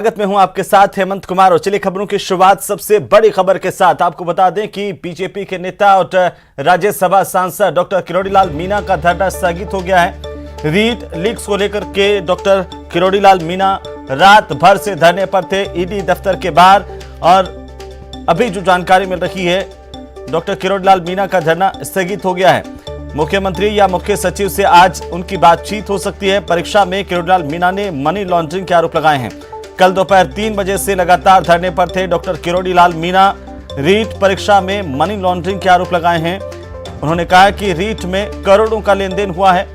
स्वागत में हूं आपके साथ हेमंत कुमार। और चलिए खबरों की शुरुआत सबसे बड़ी खबर के साथ। आपको बता दें कि बीजेपी के नेता और राज्यसभा सांसद डॉक्टर किरोड़ीलाल मीणा का धरना स्थगित हो गया है। रीट लीक्स को लेकर के डॉक्टर किरोड़ीलाल मीणा रात भर से धरने पर थे ईडी दफ्तर के बाहर। और अभी जो जानकारी मिल रही है, डॉक्टर किरोड़ीलाल मीणा का धरना स्थगित हो गया है। मुख्यमंत्री या मुख्य सचिव से आज उनकी बातचीत हो सकती है। परीक्षा में किरोड़ीलाल मीणा ने मनी लॉन्ड्रिंग के आरोप लगाए हैं। कल दोपहर 3 बजे से लगातार धरने पर थे डॉक्टर किरोड़ीलाल मीणा। रीट परीक्षा में मनी लॉन्ड्रिंग के आरोप लगाए हैं। उन्होंने कहा कि रीट में करोड़ों का लेन देन हुआ है।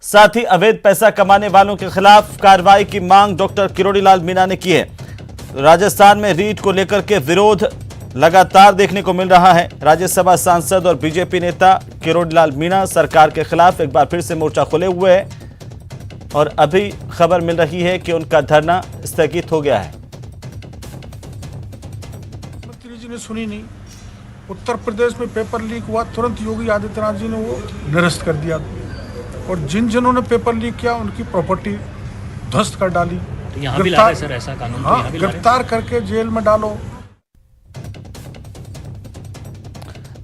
साथ ही अवैध पैसा कमाने वालों के खिलाफ कार्रवाई की मांग डॉक्टर किरोड़ीलाल मीणा ने की है। राजस्थान में रीट को लेकर के विरोध लगातार देखने को मिल रहा है। राज्यसभा सांसद और बीजेपी नेता किरोड़ीलाल मीणा सरकार के खिलाफ एक बार फिर से मोर्चा खोले हुए हैं। और अभी खबर मिल रही है कि उनका धरना स्थगित हो गया है। मुख्यमंत्री जी ने सुनी नहीं। उत्तर प्रदेश में पेपर लीक हुआ, तुरंत योगी आदित्यनाथ जी ने वो निरस्त कर दिया। और जिन्होंने पेपर लीक किया उनकी प्रॉपर्टी ध्वस्त कर डाली। तो यहाँ भी ला रहे सर ऐसा कानून? हाँ, गिरफ्तार करके जेल में डालो।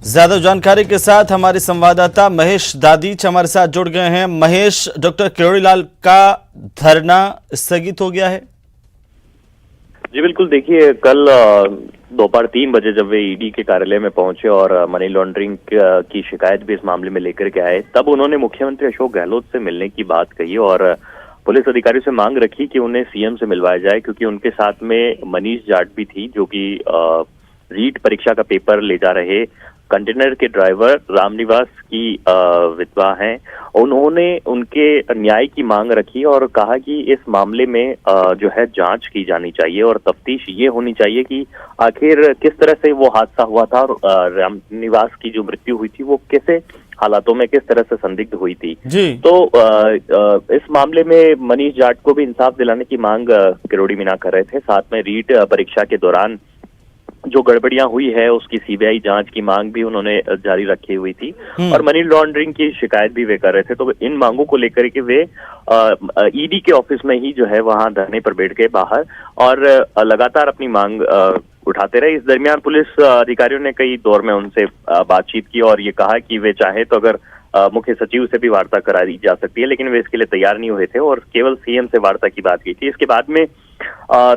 ज्यादा जानकारी के साथ हमारे संवाददाता महेश दादीच हमारे साथ जुड़ गए हैं। महेश, डॉक्टर किरोड़ीलाल का धरना स्थगित हो गया है? जी बिल्कुल, देखिए कल दोपहर 3 बजे जब वे ईडी के कार्यालय में पहुंचे और मनी लॉन्ड्रिंग की शिकायत भी इस मामले में लेकर के आए, तब उन्होंने मुख्यमंत्री अशोक गहलोत से मिलने की बात कही और पुलिस अधिकारियों से मांग रखी कि उन्हें सीएम से मिलवाया जाए, क्योंकि उनके साथ में मनीष जाट भी थी जो कि रीट परीक्षा का पेपर ले जा रहे कंटेनर के ड्राइवर रामनिवास की विधवा हैं। उन्होंने उनके न्याय की मांग रखी और कहा कि इस मामले में जो है जांच की जानी चाहिए और तफ्तीश ये होनी चाहिए कि आखिर किस तरह से वो हादसा हुआ था और रामनिवास की जो मृत्यु हुई थी वो कैसे हालातों में किस तरह से संदिग्ध हुई थी जी। तो इस मामले में मनीष जाट को भी इंसाफ दिलाने की मांग किरोड़ी मीणा कर रहे थे। साथ में रीट परीक्षा के दौरान जो गड़बड़ियां हुई है उसकी सीबीआई जांच की मांग भी उन्होंने जारी रखी हुई थी और मनी लॉन्ड्रिंग की शिकायत भी वे कर रहे थे। तो इन मांगों को लेकर के वे ईडी के ऑफिस में ही जो है वहां धरने पर बैठ गए बाहर और लगातार अपनी मांग उठाते रहे। इस दरमियान पुलिस अधिकारियों ने कई दौर में उनसे बातचीत की और ये कहा कि वे चाहे तो अगर मुख्य सचिव से भी वार्ता कराई जा सकती है, लेकिन वे इसके लिए तैयार नहीं हुए थे और केवल सीएम से वार्ता की बात की थी। इसके बाद में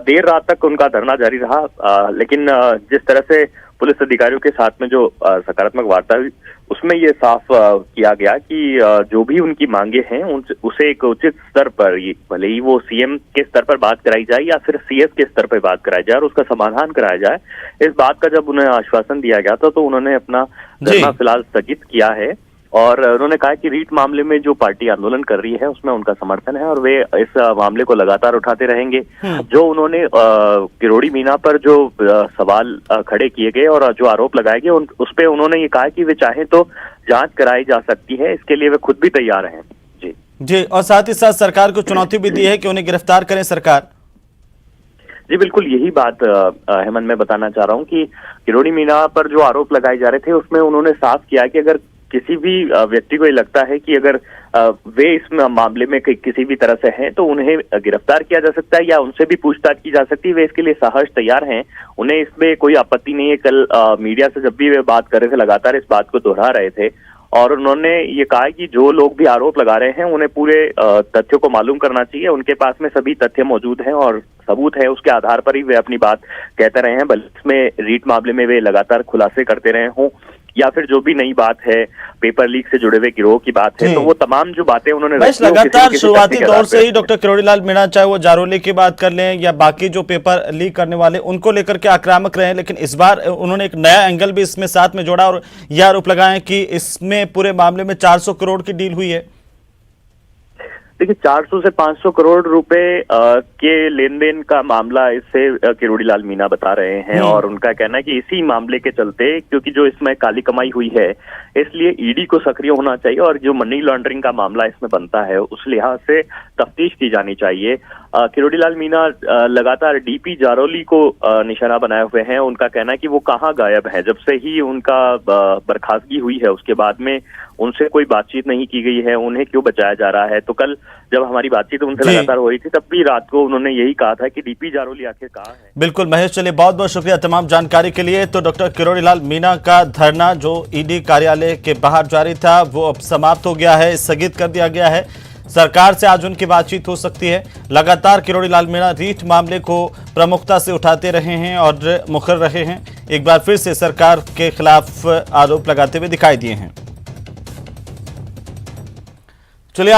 देर रात तक उनका धरना जारी रहा, लेकिन जिस तरह से पुलिस अधिकारियों के साथ में जो सकारात्मक वार्ता हुई उसमें ये साफ किया गया कि जो भी उनकी मांगे हैं उसे एक उचित स्तर पर, भले ही वो सीएम के स्तर पर बात कराई जाए या फिर सीएस के स्तर पर बात कराई जाए और उसका समाधान कराया जाए, इस बात का जब उन्हें आश्वासन दिया गया था तो उन्होंने अपना धरना फिलहाल स्थगित किया है। और उन्होंने कहा कि रीट मामले में जो पार्टी आंदोलन कर रही है उसमें उनका समर्थन है और वे इस मामले को लगातार उठाते रहेंगे। जो उन्होंने किरोड़ी मीणा पर जो सवाल खड़े किए गए और जो आरोप लगाए गए उस पे उन्होंने ये कहा कि वे चाहें तो जांच कराई जा सकती है, इसके लिए वे खुद भी तैयार हैं। जी जी, और साथ ही साथ सरकार को चुनौती भी दी है कि उन्हें गिरफ्तार करें सरकार। जी बिल्कुल, यही बात हेमंत मैं बताना चाह रहा हूँ कि किरोड़ी मीणा पर जो आरोप लगाए जा रहे थे उसमें उन्होंने साफ किया कि अगर किसी भी व्यक्ति को ये लगता है कि अगर वे इस मामले में किसी भी तरह से हैं तो उन्हें गिरफ्तार किया जा सकता है या उनसे भी पूछताछ की जा सकती है। वे इसके लिए सहर्ष तैयार हैं, उन्हें इसमें कोई आपत्ति नहीं है। कल मीडिया से जब भी वे बात कर रहे थे लगातार इस बात को दोहरा रहे थे और उन्होंने ये कहा कि जो लोग भी आरोप लगा रहे हैं उन्हें पूरे तथ्यों को मालूम करना चाहिए। उनके पास में सभी तथ्य मौजूद हैं और सबूत है, उसके आधार पर ही वे अपनी बात कहते रहे हैं। बल्कि इसमें रीट मामले में वे लगातार खुलासे करते रहे हों या फिर जो भी नई बात है, पेपर लीक से जुड़े हुए गिरोह की बात है, तो वो तमाम जो बातें उन्होंने लगातार शुरुआती दौर से ही डॉक्टर किरोड़ीलाल मीणा, चाहे वो जारोली की बात कर लें या बाकी जो पेपर लीक करने वाले, उनको लेकर के आक्रामक रहे। लेकिन इस बार उन्होंने एक नया एंगल भी इसमें साथ में जोड़ा और यह आरोप लगाए कि इसमें पूरे मामले में 400 करोड़ की डील हुई है। देखिए 400 से 500 करोड़ रुपए के लेन देन का मामला इससे किरोड़ीलाल मीणा बता रहे हैं और उनका कहना है कि इसी मामले के चलते, क्योंकि जो इसमें काली कमाई हुई है इसलिए ईडी को सक्रिय होना चाहिए और जो मनी लॉन्ड्रिंग का मामला इसमें बनता है उस लिहाज से तफ्तीश की जानी चाहिए। किरोड़ीलाल मीणा लगातार डीपी जारोली को निशाना बनाए हुए हैं। उनका कहना है कि वो कहाँ गायब है, जब से ही उनका बर्खास्तगी हुई है उसके बाद में उनसे कोई बातचीत नहीं की गई है, उन्हें क्यों बचाया जा रहा है। तो कल जब हमारी बातचीत उनसे जी। लगातार हो रही थी, तब भी रात को उन्होंने यही कहा था कि डीपी जारोली आखिर कहाँ है। बिल्कुल महेश, चलिए बहुत बहुत शुक्रिया तमाम जानकारी के लिए। तो डॉक्टर किरोड़ी लाल मीणा का धरना जो ईडी कार्यालय के बाहर जारी था वो अब समाप्त हो गया है, स्थगित कर दिया गया है। सरकार से आज उनकी बातचीत हो सकती है। लगातार किरोड़ी लाल मीणा रीट मामले को प्रमुखता से उठाते रहे हैं और मुखर रहे हैं, एक बार फिर से सरकार के खिलाफ आरोप लगाते हुए दिखाई दिए हैं।